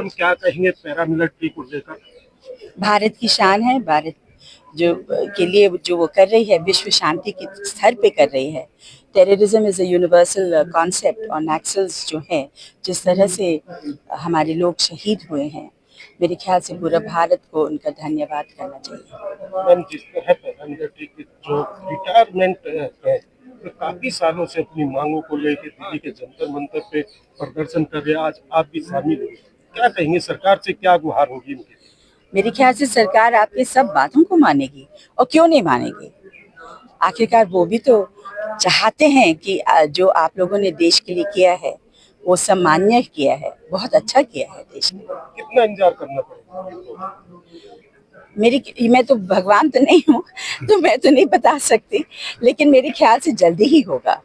Madam क्या कहेंगे paramilitary को लेकर? भारत की शान है। भारत जो के लिए जो वो कर रही है, विश्व शांति के स्तर पे कर रही है। Terrorism is a universal concept और नक्सल्स जो है, जिस तरह से हमारे लोग शहीद हुए हैं, मेरे ख्याल से पूरा भारत को उनका धन्यवाद करना चाहिए। मैम, जिस तरह पैरामिलिट्री की जो रिटायरमेंट है, तो काफी सालों से अपनी मांगों को लेकर दिल्ली के जंतर मंतर पे प्रदर्शन कर रहे हैं, आज आप भी शामिल हुए, क्या कहेंगे, सरकार से क्या गुहार होगी इनके लिए? मेरे ख्याल से सरकार आपकी सब बातों को मानेगी, और क्यों नहीं मानेगी। आखिरकार वो भी तो चाहते हैं कि जो आप लोगों ने देश के लिए किया है वो सम्मान्य किया है, बहुत अच्छा किया है देश के लिए। कितना इंतजार करना पड़ेगा? मैं तो भगवान तो नहीं हूँ, तो मैं तो नहीं बता सकती, लेकिन मेरे ख्याल से जल्दी ही होगा।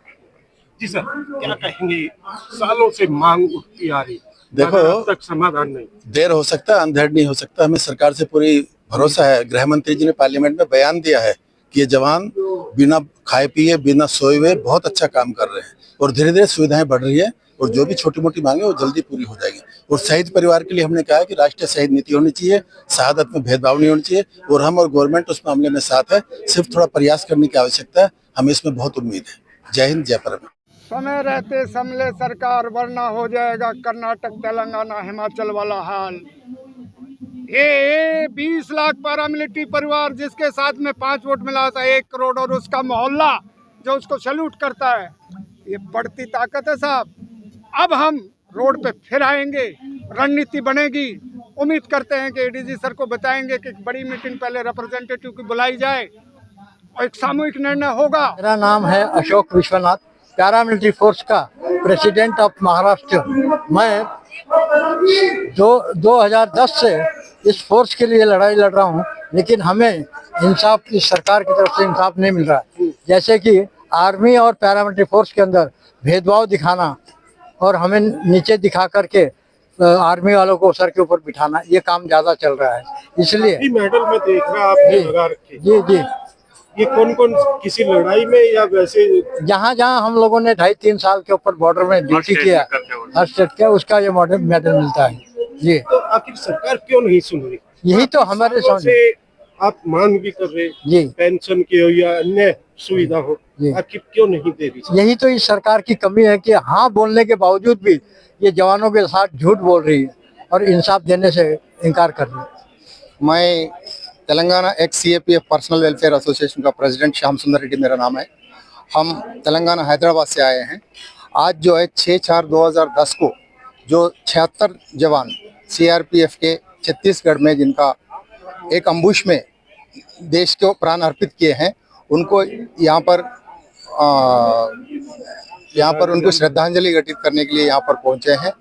जी सर, क्या कहेंगे, सालों से मांग उठती आ रही, देखो, अब तक समाधान नहीं। देर हो सकता है, अंधेर नहीं हो सकता। हमें सरकार से पूरी भरोसा है। गृह मंत्री जी ने पार्लियामेंट में बयान दिया है कि ये जवान बिना खाए पिए, बिना सोए हुए बहुत अच्छा काम कर रहे हैं, और धीरे धीरे सुविधाएं बढ़ रही है, और जो भी छोटी मोटी मांगे वो जल्दी पूरी हो जाएगी। और शहीद परिवार के लिए हमने कहा है कि राष्ट्रीय शहीद नीति होनी चाहिए, शहादत में भेदभाव नहीं होना चाहिए, और हम और गवर्नमेंट उस मामले में साथ है। सिर्फ थोड़ा प्रयास करने की आवश्यकता है, हमें इसमें बहुत उम्मीद है। जय हिंद, जय परम। समय रहते संभले सरकार, वरना हो जाएगा कर्नाटक, तेलंगाना, हिमाचल वाला हाल। ये 20 लाख पैरामिलिट्री परिवार जिसके साथ में 5 वोट मिला था, 1 करोड़, और उसका मोहल्ला जो उसको सैल्यूट करता है, ये बढ़ती ताकत है साहब। अब हम रोड पे फिर आएंगे, रणनीति बनेगी। उम्मीद करते हैं कि एडीजी सर को बताएंगे कि बड़ी मीटिंग पहले रिप्रेजेंटेटिव की बुलाई जाए और एक सामूहिक निर्णय होगा। मेरा नाम है अशोक विश्वनाथ, पैरामिलिट्री फोर्स का प्रेसिडेंट ऑफ महाराष्ट्र। मैं 2010 से इस फोर्स के लिए लड़ाई लड़ रहा हूं, लेकिन हमें इंसाफ की सरकार की तरफ से इंसाफ नहीं मिल रहा है। जैसे कि आर्मी और पैरामिलिट्री फोर्स के अंदर भेदभाव दिखाना और हमें नीचे दिखा करके आर्मी वालों को सर के ऊपर बिठाना, ये काम ज्यादा चल रहा है। इसलिए मेडल में देख रहा आपने लगा रखे। जी जी, ये कौन कौन, किसी लड़ाई में या वैसे? जहाँ जहाँ हम लोगों ने 2.5-3 साल के ऊपर बॉर्डर में ड्यूटी किया, हर स्टेट का उसका ये मेडल मिलता है जी। तो आखिर सरकार क्यों नहीं सुन रही? यही तो हमारे से आप मांग भी कर रहे जी, पेंशन की हो या अन्य सुविधा हो, आखिर क्यों नहीं दे रही? यही तो इस सरकार की कमी है कि हाँ बोलने के बावजूद भी ये जवानों के साथ झूठ बोल रही है और इंसाफ देने से इनकार कर रही है। मैं Telangana x CAPF personal welfare association का प्रेसिडेंट श्याम सुंदर रेड्डी मेरा नाम है। हम तेलंगाना हैदराबाद से आए हैं। आज जो है 6/4/2010 को जो 76 जवान CRPF के छत्तीसगढ़ में जिनका एक अम्बुश में देश को प्राण अर्पित किए हैं, उनको यहाँ पर उनको श्रद्धांजलि घटित करने के लिए यहाँ पर पहुँचे हैं।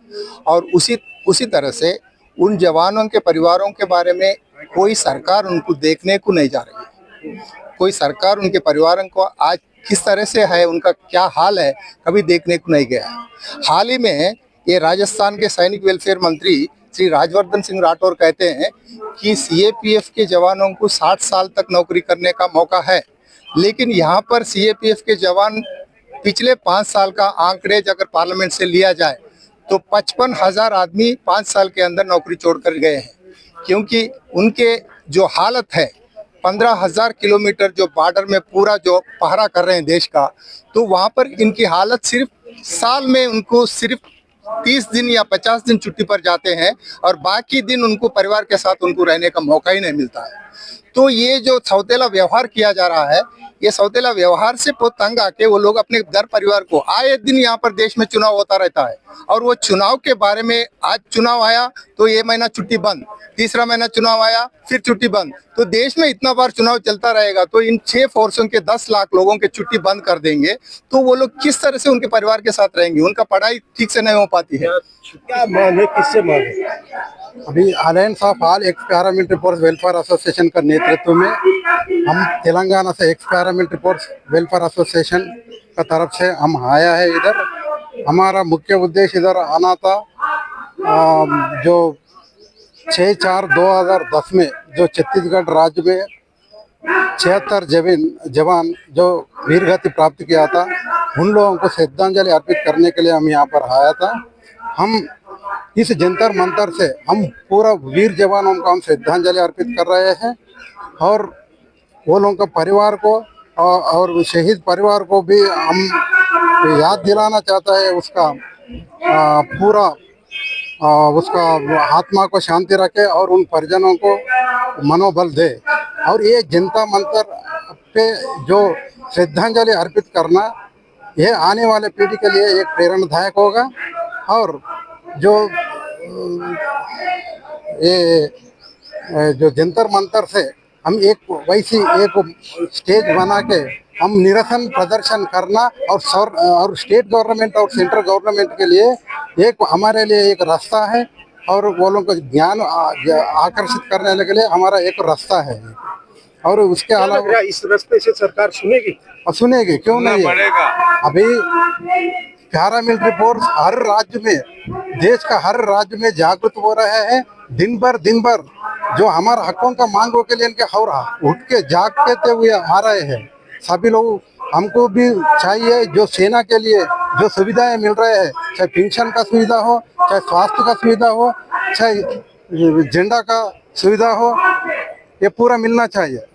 और उसी तरह से उन जवानों के परिवारों के बारे में कोई सरकार उनको देखने को नहीं जा रही है। कोई सरकार उनके परिवारों को आज किस तरह से है, उनका क्या हाल है, कभी देखने को नहीं गया। हाल ही में ये राजस्थान के सैनिक वेलफेयर मंत्री श्री राजवर्धन सिंह राठौर कहते हैं कि CAPF के जवानों को 60 साल तक नौकरी करने का मौका है, लेकिन यहाँ पर CAPF के जवान पिछले 5 साल का आंकड़ेज अगर पार्लियामेंट से लिया जाए तो 55,000 आदमी 5 साल के अंदर नौकरी छोड़कर गए हैं, क्योंकि उनके जो हालत है 15,000 किलोमीटर जो बॉर्डर में पूरा जो पहरा कर रहे हैं देश का, तो वहाँ पर इनकी हालत सिर्फ साल में उनको सिर्फ 30 दिन या 50 दिन छुट्टी पर जाते हैं, और बाकी दिन उनको परिवार के साथ उनको रहने का मौका ही नहीं मिलता है। तो ये जो सौतेला व्यवहार किया जा रहा है, ये सौतेला व्यवहार से बहुत तंग आके वो लोग अपने घर परिवार को, आए दिन यहाँ पर देश में चुनाव होता रहता है, और वो चुनाव के बारे में, आज चुनाव आया तो ये महीना छुट्टी बंद, तीसरा महीना चुनाव आया फिर छुट्टी बंद। तो देश में इतना बार चुनाव चलता रहेगा तो इन 6 फोर्सों के 10 लाख लोगों के छुट्टी बंद कर देंगे तो वो लोग किस तरह से उनके परिवार के साथ रहेंगे? उनका पढ़ाई ठीक से नहीं हो पाती है। क्या मांग है, किससे मांग है? अभी alliance of all x paramilitary force welfare association का नेतृत्व में हम तेलंगाना से x paramilitary force welfare association का तरफ से हम आया है इधर। हमारा मुख्य उद्देश्य इधर आना था, जो 6/4/2010 में जो छत्तीसगढ़ राज्य में 76 जवान जो वीरगति प्राप्त किया था, उन लोगों को श्रद्धांजलि अर्पित करने के लिए हम यहाँ पर आया था। हम इस जंतर मंतर से हम पूरा वीर जवानों को हम श्रद्धांजलि अर्पित कर रहे हैं और वो लोगों का परिवार को और शहीद परिवार को भी हम याद दिलाना चाहता है उसका पूरा उसका आत्मा को शांति रखे और उन परिजनों को मनोबल दे। और ये जनता मंतर पे जो श्रद्धांजलि अर्पित करना ये आने वाले पीढ़ी के लिए एक प्रेरणादायक होगा। और जो ये जो जंतर मंतर से हम एक वैसी एक स्टेज बना के हम निरसन प्रदर्शन करना और स्टेट गवर्नमेंट और सेंट्रल गवर्नमेंट के लिए एक हमारे लिए एक रास्ता है और वो लोगों को ज्ञान आकर्षित करने के लिए हमारा एक रास्ता है। और उसके अलावा इस रास्ते से सरकार सुनेगी? सुनेगी, क्यों नहीं? अभी पैरामिलिट्री फोर्स हर राज्य में, देश का हर राज्य में जागृत हो रहे हैं। दिन भर जो हमारे हकों का मांगों के लिए इनके उठ के जागते हुए आ रहे हैं। सभी लोग हमको भी चाहिए जो सेना के लिए जो सुविधाएं मिल रहे हैं, चाहे पेंशन का सुविधा हो, चाहे स्वास्थ्य का सुविधा हो, चाहे झंडा का सुविधा हो, ये पूरा मिलना चाहिए।